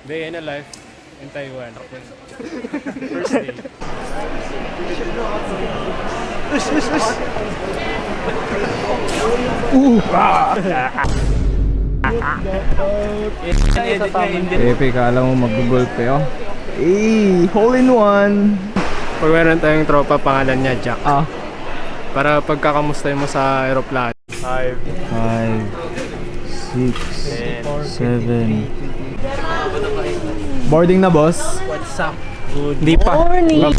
Day in a life in Taiwan. First day. Epic, alam mo mag-golpe oh. Hole in one. Pag meron tayong tropa, pangalan niya Jack. Para pagkakamusta mo sa aeroplano. 5, 5, 6, 7. Boarding na, boss? What's up? Hindi pa. Morning!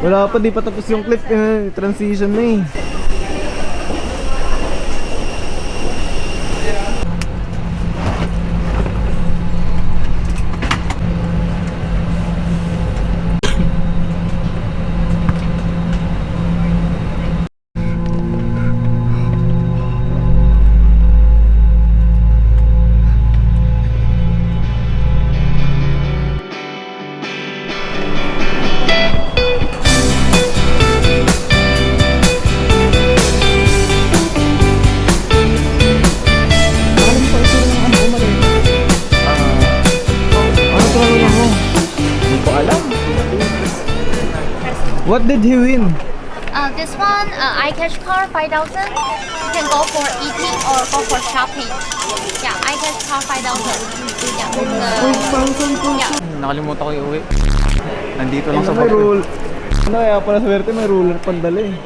Wala pa, di pa tapos yung clip. Transition na eh. What did he win? This one, iCash card 5,000. You can go for eating or go for shopping. Yeah, iCash card 5,000. Yeah. Nakalimutan ko yung uwi. Nandito lang sa rule. Ano kaya pala swerte, may ruler pandala eh.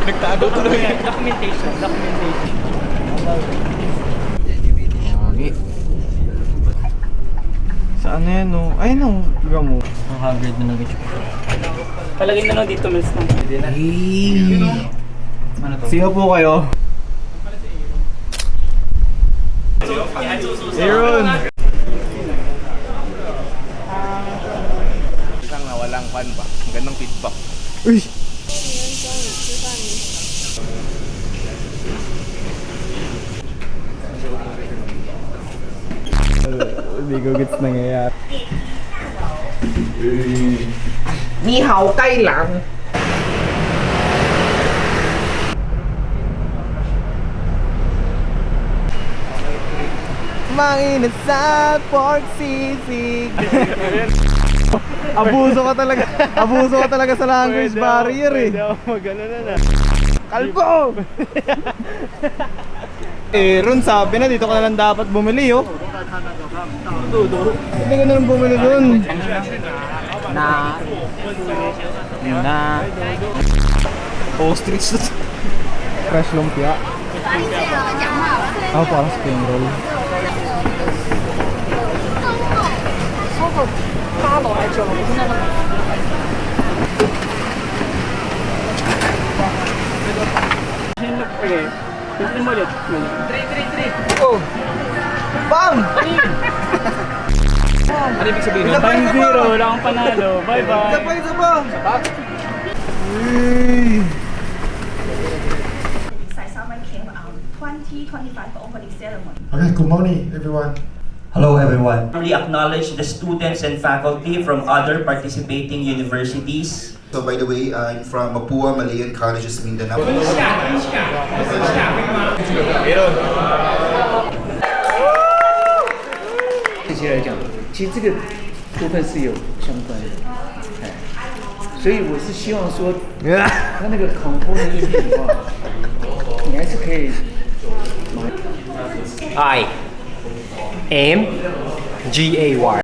Nagtago tuloy. Documentation. Okay. Saan na yan no? Ay no, tiga mo. Ang hagrid na nag-check. Palagay na lang dito, Mils. Ano to? Sino po kayo? Aaron! Isang nawalang fan ba? Ang gandang feedback. Uy! Hindi ko gets nangyayari. Ni hao cay lang. Manginit sa pork sisig. Abuso ka talaga. Abuso ka talaga sa language barrier eh. Pwede ako mag-ano na. Kalbo! Ron, sabi na dito ka na lang dapat bumili oh. Hindi ka na lang bumili dun. Na Ostrich. Fresh lumpia. Parang spring roll. Okay. Tignan mo ulit. 3. Oh! Bam! Ano ibig sabihin? Isa pa, Time isa pa. zero. Wala kang panalo. Bye-bye. Isa pa! Hey! Saisama came out 2025 opening ceremony. Okay, good morning, everyone. Hello everyone. We acknowledge the students and faculty from other participating universities. So by the way, I'm from Mapua Malayan Colleges, Mindanao. 这些来讲，其实这个部分是有相关的，所以我是希望说，它那个孔坡的硬币的话，你还是可以。 I-M-G-A-Y.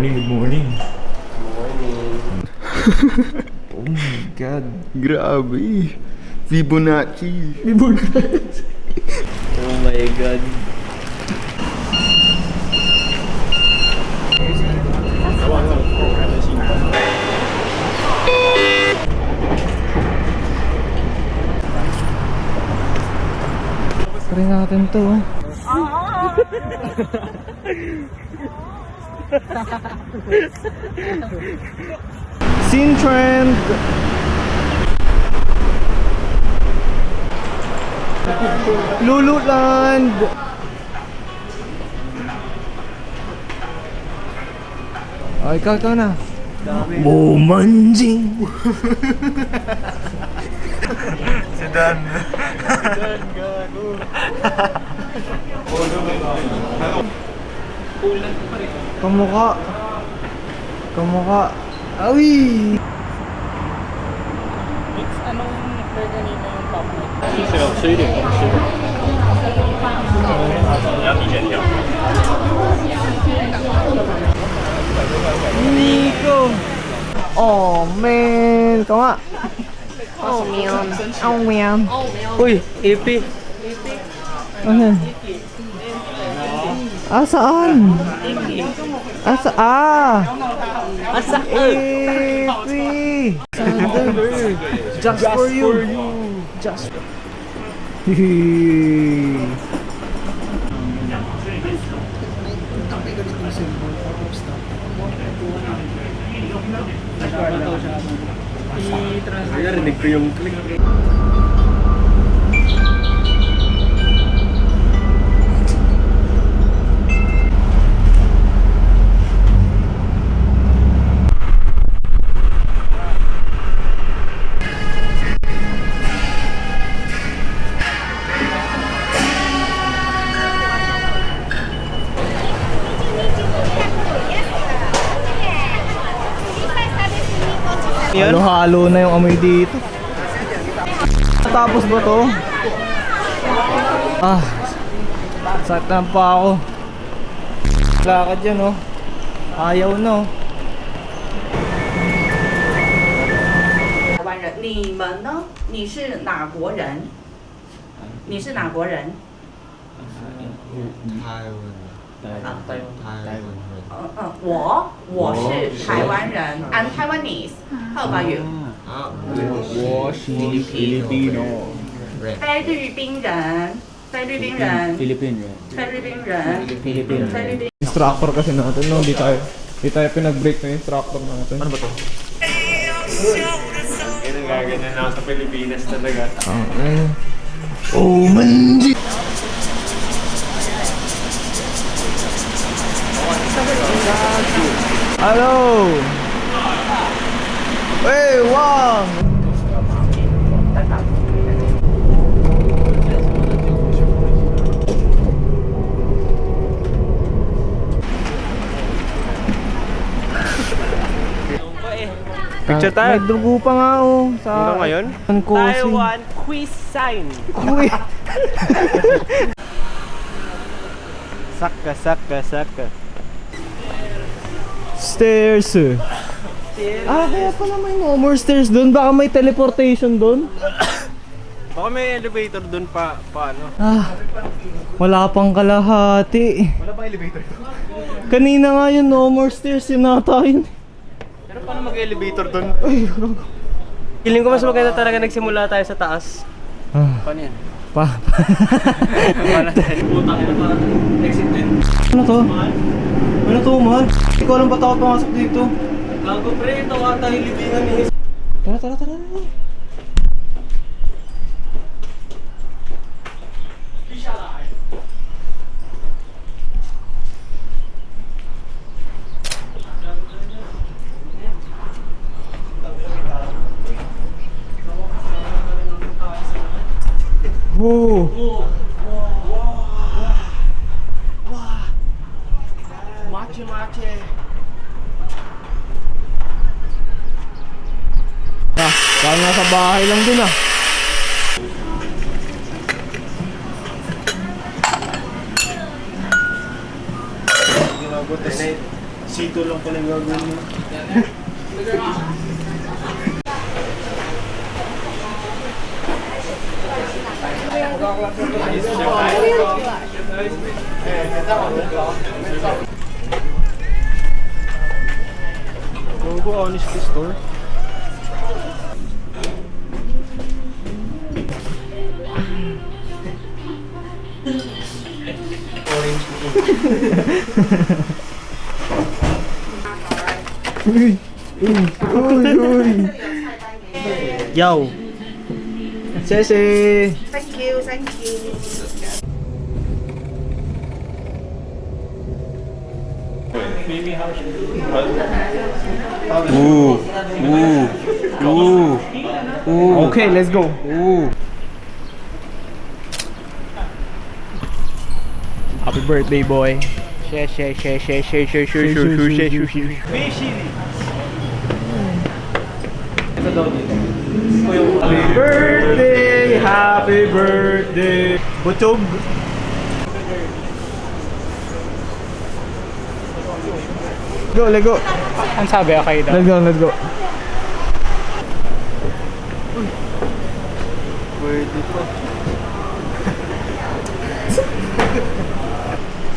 Good morning. Oh my God, grabe. Fibonacci. Oh my God. Try natin to. Scene trend. Lululand. Oh, ikaw na. Bumanjing. Dan. Dan, gago. Kamukha. Kamukha. Awi! Nico! Oh man! Ikaw nga! Oh man! Oh man! Uy! Ipi! Ano? Ah, saan? Asa? Asa? Ipi! Just for you! Just narinig ko yung click. Halo-halo na yung amoy dito. Tapos ba to? Ah, sakit na pa ako. Lakad yan oh. Ayaw na oh. 台湾人，你们呢？你是哪国人？你是哪国人？我是台湾人。I'm Taiwanese. How about you? 我是 Filipino. 菲律宾人。菲律宾人。菲律宾人。菲律宾人。菲律宾。菲律宾。 Instructor kasi natin no, di tayo pinag-break ng instructor natin. Ano ba to? Ganun gaganyan ako sa Pilipinas talaga. Oh, manji! Hello! Hey, Wang! Picture tayo. May dugo pa nga oh. Sa ngayon? Taiwan quiz sign. Saka. Stairs. Ah, kaya pala may no more stairs doon. Baka may teleportation doon. Baka may elevator dun pa ano. Ah, wala pang kalahati. Wala pang elevator dun. Kanina nga yun, no more stairs yun nata yun. Pero paano mag-elevator dun? Feeling ko mas maganda talaga nagsimula tayo sa taas. Ah, Paano yan? ano to? Ano to, mahal? Hindi ko alam ba't ako pumasok dito. Gago pre, ito ata yung libingan ni Tara. Whoa. Mache. Ah, parang nasa bahay lang din ah. Sito lang pala yung gagawin mo. Go honesty store. Uy. Yo. Sese. Thank you. Okay, let's go. Happy birthday, boy. Happy birthday, happy birthday. Butog. Go, let's go. Ang sabi, okay daw. Let's go, let's go.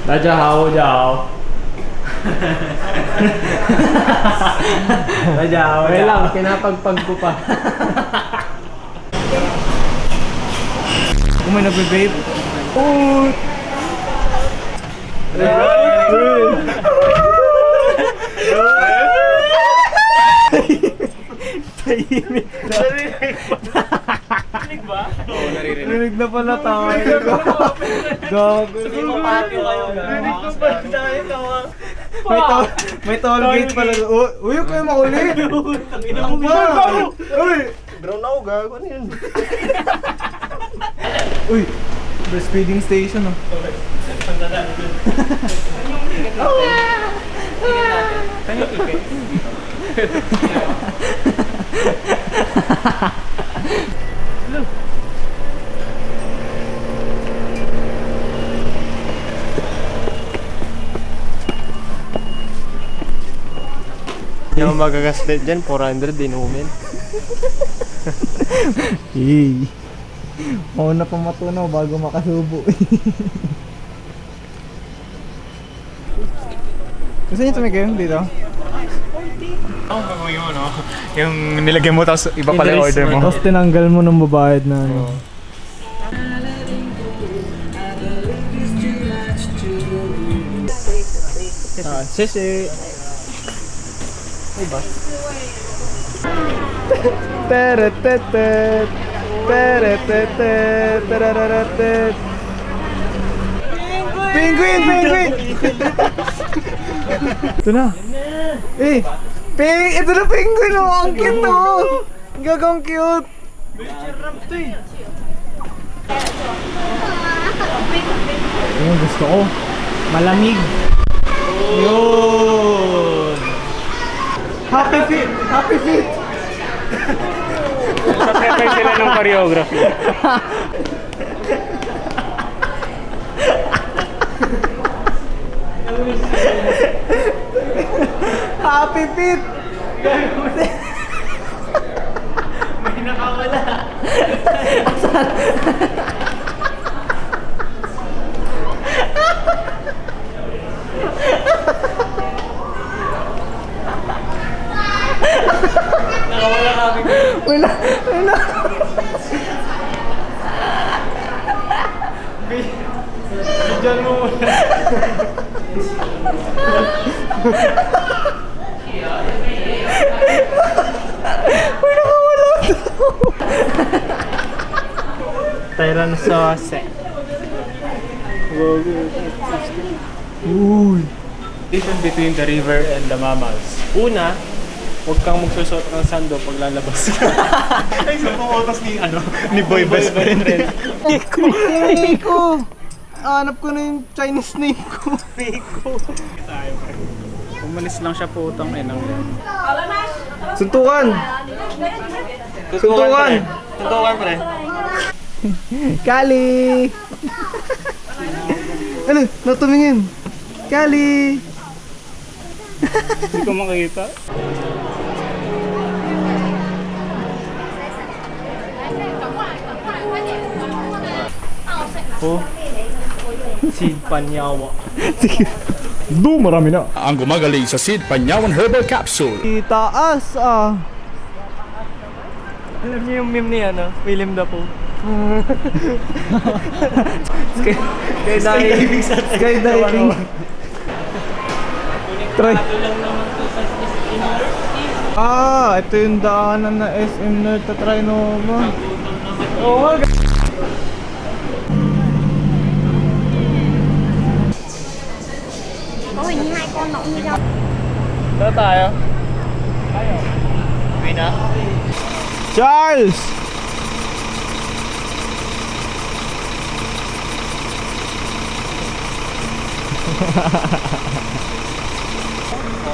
Dajahaw, jahaw. Dajahaw, Okay lang, pinapagpag ko pa. Kung may nagbe-vape. Tahimik. Narinig ba? Oo, naririnig. Narinig na pala tayo. Gago. Narinig na pala tayo. May toll gate pala. Uy, huwag kayo makulit. Ang ba? Uy! Brown ako, gago. Ano yun? Uy! Breastfeeding station, oh. Hindi ako magagaslit dyan, 400 inumin. Hey. Mauna pa matunaw bago makasubo. Gusto niyo tumigil dito? Ang gagawin mo, no? Yung nilagay mo, tapos iba pala yung order mo. Tapos tinanggal mo ng babayad na ano. Sisi. Teretetet. Teretetet. Teraratet. Penguin! Penguin! Ito na. Eh! Ito na penguin, oh! Ang cute, oh! Gagawang cute! Yung gusto ko. Malamig. Yun! Happy feet! Happy feet! Prepare sila ng choreography. Happy feet! May nakawala. Nakawala kami. Wala! Wala! Diyan mo muna. May nakawala daw! Tyrannosaurus. Uy! Difference between the river and the mammals. Una, huwag kang magsusot ng sando pag lalabas ka. Ay, sa pang-otos ni Boy Best Friend. Nico! Hanap ko na yung Chinese name ko. Nico. Umalis lang siya po utang enang. Suntukan! Suntukan! Suntukan, pre. Kali! Ano? Natumingin! Kali! Hindi ko makikita. Oh. Sid Panyawa. Marami na. Ang gumagaling sa Sid Panyawan Herbal Capsule. Itaas ah! Alam niyo yung meme ni William Dafoe. Skydiving sa Skydiving. Try. Ah, ito yung daanan na SM na tatry naman. Oo nga. Saan tayo? Uwi na? Charles!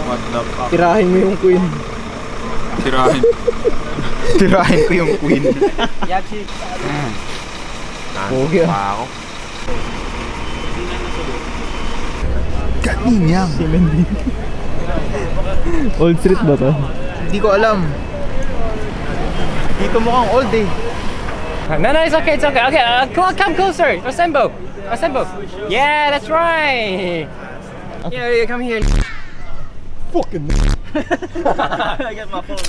What the fuck? Tirahin mo yung queen. Tirahin. Tirahin ko yung queen. Pogi ah. ako. Kaninyang. Si Mendy. Old Street ba to? Hindi ko alam. Dito mukhang old eh. No, it's okay, it's okay. Okay, come closer. Assemble. Yeah, that's right. Yeah, come here. Fucking I got my phone.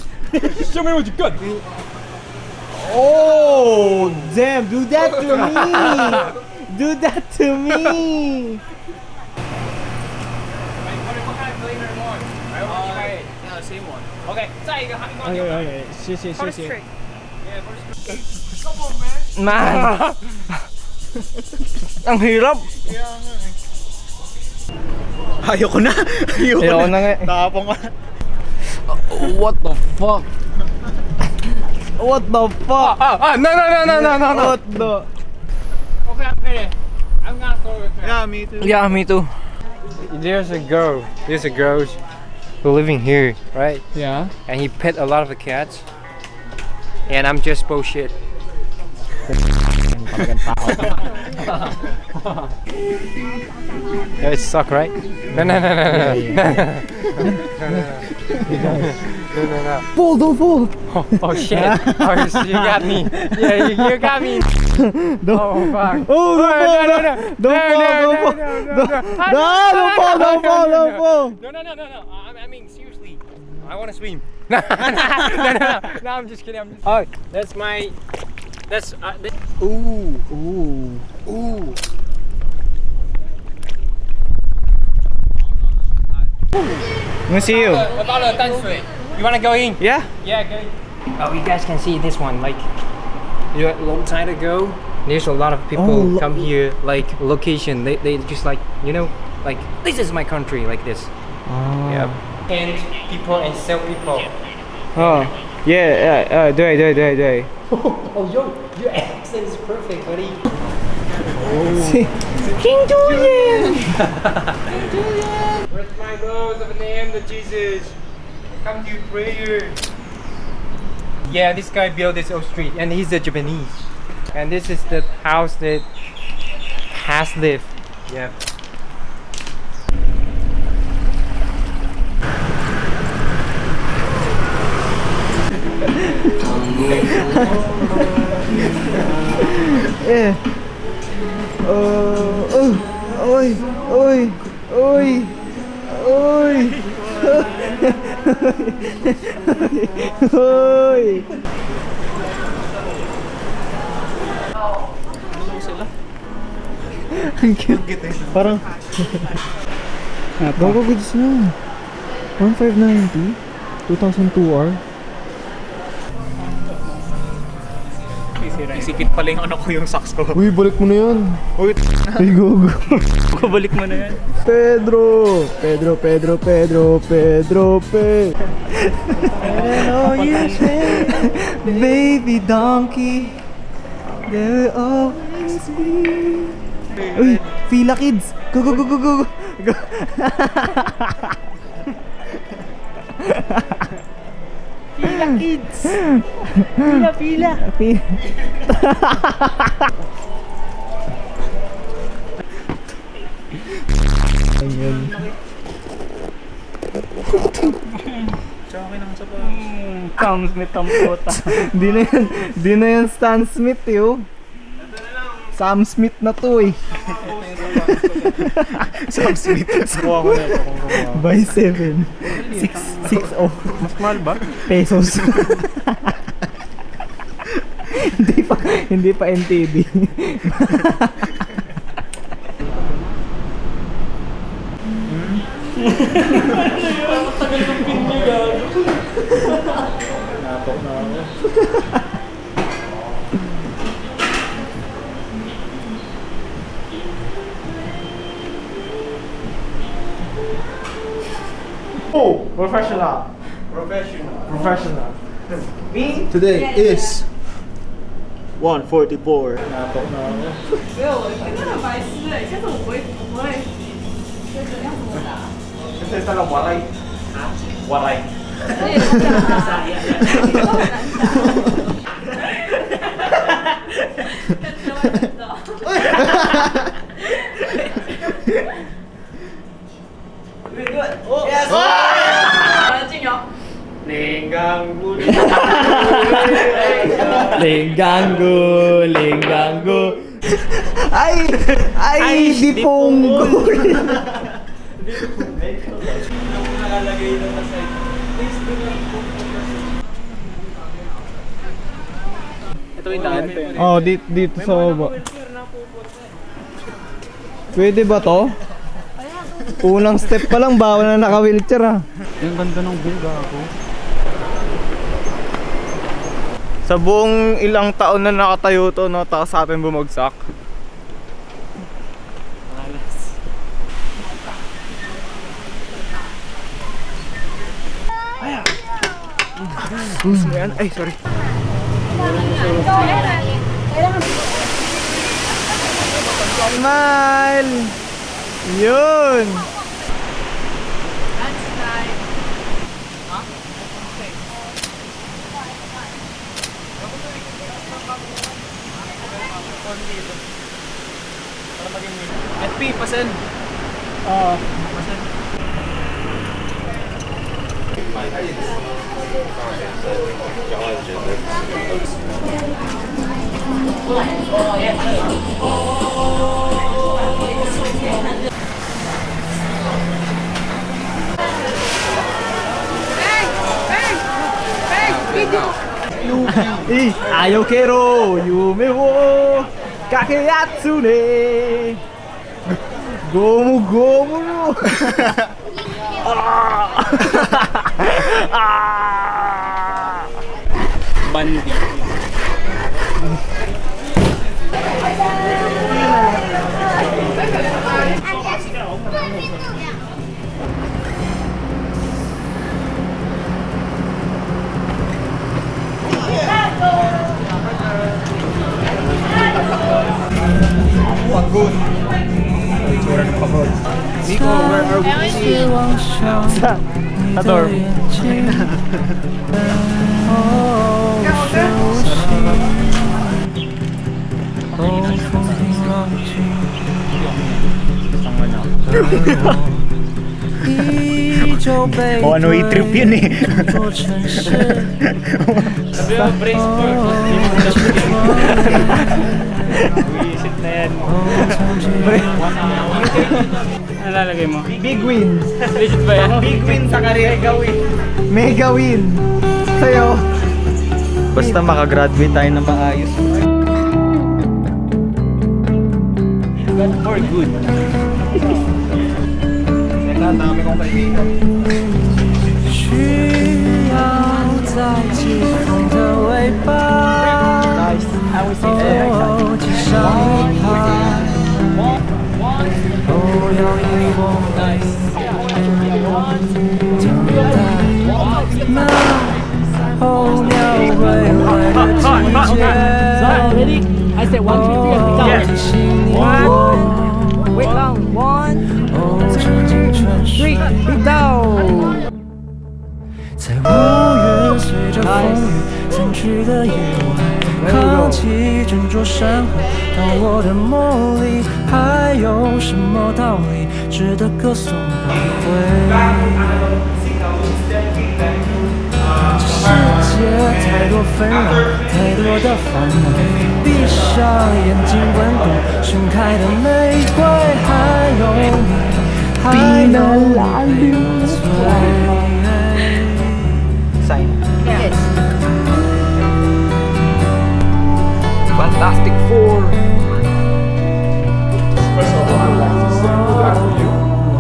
Show me what you got. Oh, damn, do that to me. Do that to me. Same one. Okay, Okay. 谢谢。 Man! Ang hirap! Ayoko na nga. Tapong ka. What the fuck? What the fuck? No. What the? Okay, I'm ready. I'm gonna throw it. Yeah, me too. Yeah, me too. There's a girl who living here, right? Yeah. And he pet a lot of the cats. And I'm just bullshit. It suck, right? No. Fall, don't fall. Oh shit! Oh, you got me. Yeah, you got me. Oh fuck! Oh, don't fall. No. I mean seriously, I want to swim. No, I'm just kidding. Oh, that's my. That's. Ooh. I'm gonna see you. You wanna go in? Yeah. Yeah, go in. Oh, you guys can see this one. Like, a long time ago, there's a lot of people come here, like location. They just like, like this is my country, like this. Yep. And people and sell people. Oh. Yeah. 네. Oh, yo, your accent is perfect, buddy. King Julian. Where's my rose of the name of Jesus? Come to prayer. Yeah, this guy built this old street, and he's a Japanese. And this is the house that has lived. Yeah. Yeah. Oi. Ang cute. Parang bago goods na. 1590 2002R. Isipin pala yung ano ko yung socks ko. Uy, balik mo na yan. Uy, Ay, gogo. kabalik mo na yan. Pedro. Oh, you say, baby donkey, there will always be. Uy, Fila Kids. Go. Fila Kids. Fila. Ayun. Sam Smith ang puta. Di na yan Stan Smith yo. Sam Smith na to eh. Sam Smith. Kuha ko na ito. By 7. 6 off. Mas mahal ba? Pesos. hindi pa NTD. Tagal ng pin niya gago. Natok na ako. Oh, professional. Me? Today is 1:44. Natok na ako. Linggango, linggango. Ay, di ponggol. Ito yung daan. Oh, dito sa baba. Pwede ba to? Unang step pa lang, bawal na naka-wheelchair ah. Yung ganda ng view, gago. Sa buong ilang taon na nakatayo to, no, tapos sa atin bumagsak. Ay, sorry. Smile! Yun! FP, pasen. Oo. Ayaw kero, yume wo kakeyatsune. Gomu gomu no. Bandi. Pagod. Itsura ng pagod. Nico, where are we? Sa dorm. O ano i-trip yun eh. Sabi mo, brace for. Visit na yan. Ano lalagay mo? Big win. Legit ba yan? Big win sa career. Mega win. Mega win. Sa'yo. Basta makagraduate tayo ng maayos. For good. Teka, dami kong kaibigan. Nice. I will see ready? I said 1, 2, 3, and down. 1. Wait down. 1, 2, 3, big down. 在5月随着风雨散去的夜晚，扛起整座山河到我的梦里，还有什么道理值得歌颂宝贵？这世界太多纷扰，太多的烦恼，闭上眼睛温度盛开的玫瑰，还有你，还有你的嘴。Yes. Fantastic Four. First of all, I would like to say good luck to you,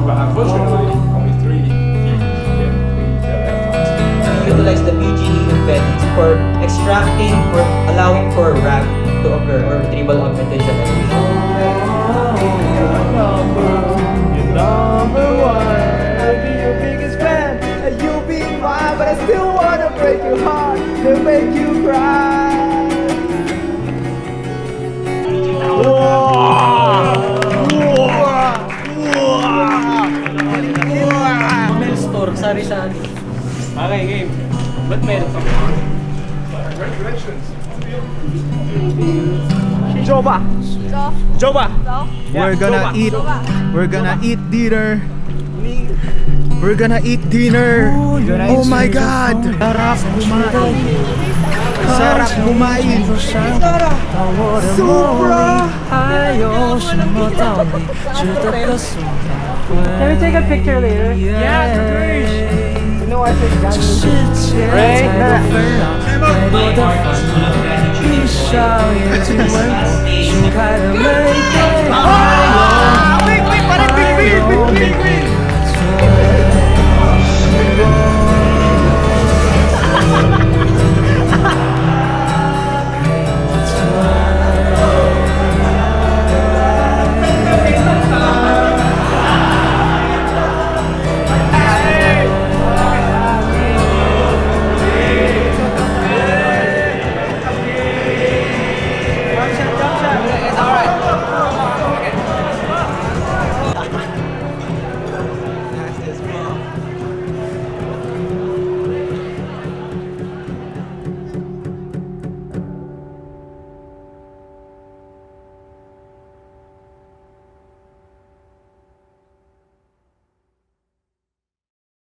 but unfortunately, only 3 can read the left. Utilize the BGE embeddings for extracting or allowing for RAG to occur or retrieval augmented generation. Number 1, I'll be your biggest fan, and you'll be mine, but I still wanna break your heart and make you cry. Whoa! Whoa! Whoa! 走吧，走吧。We're gonna eat. 走吧。 We're gonna eat dinner. We're gonna eat dinner. Oh my God! Sarap kumain. Sarap kumain. Sobra. Can we take a picture later? Yeah, great. You know I said Ray, 闭上眼睛，问候，新开的门。